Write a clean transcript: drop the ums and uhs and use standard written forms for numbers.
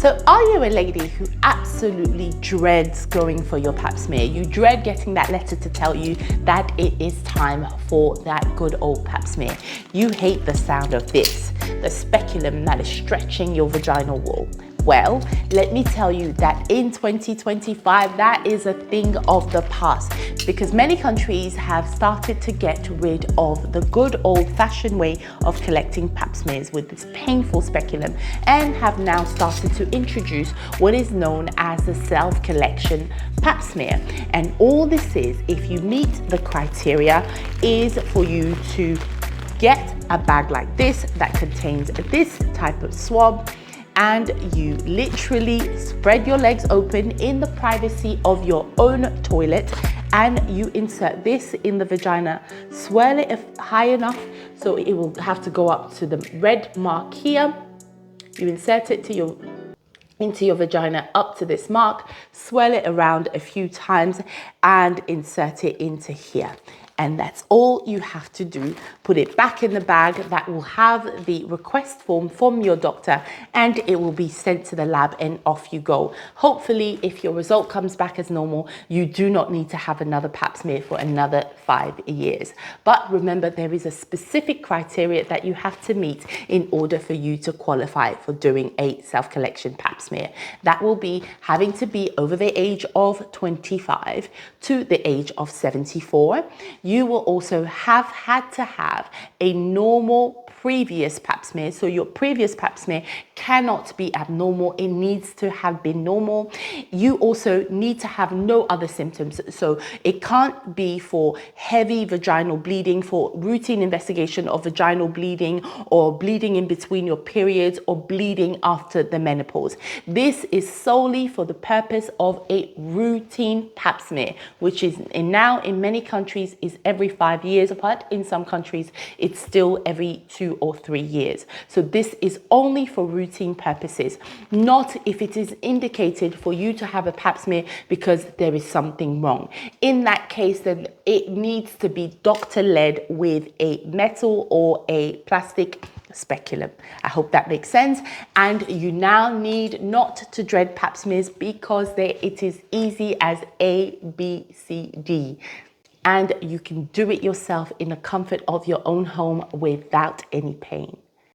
So are you a lady who absolutely dreads going for your pap smear? You dread getting that letter to tell you that it is time for that good old pap smear. You hate the sound of this, the speculum that is stretching your vaginal wall. Well, let me tell you that in 2025, that is a thing of the past because many countries have started to get rid of the good old-fashioned way of collecting pap smears with this painful speculum and have now started to introduce what is known as the self-collection pap smear. And all this is, if you meet the criteria, is for you to get a bag like this that contains this type of swab, and you literally spread your legs open in the privacy of your own toilet and you insert this in the vagina, swirl it high enough so it will have to go up to the red mark here. You insert it into your vagina up to this mark, swirl it around a few times and insert it into here. And that's all you have to do. Put it back in the bag that will have the request form from your doctor and it will be sent to the lab and off you go. Hopefully, if your result comes back as normal, you do not need to have another pap smear for another 5 years. But remember, there is a specific criteria that you have to meet in order for you to qualify for doing a self-collection pap smear. That will be having to be over the age of 25 to the age of 74. You will also have had to have a normal previous pap smear. So your previous pap smear cannot be abnormal. It needs to have been normal. You also need to have no other symptoms. So it can't be for heavy vaginal bleeding, for routine investigation of vaginal bleeding or bleeding in between your periods or bleeding after the menopause. This is solely for the purpose of a routine pap smear, which is now in many countries is every 5 years, but in some countries it's still every 2 or 3 years. So this is only for routine purposes, not if it is indicated for you to have a pap smear because there is something wrong. In that case, then it needs to be doctor-led with a metal or a plastic speculum. I hope that makes sense. And you now need not to dread pap smears because it is easy as A, B, C, D. And you can do it yourself in the comfort of your own home without any pain.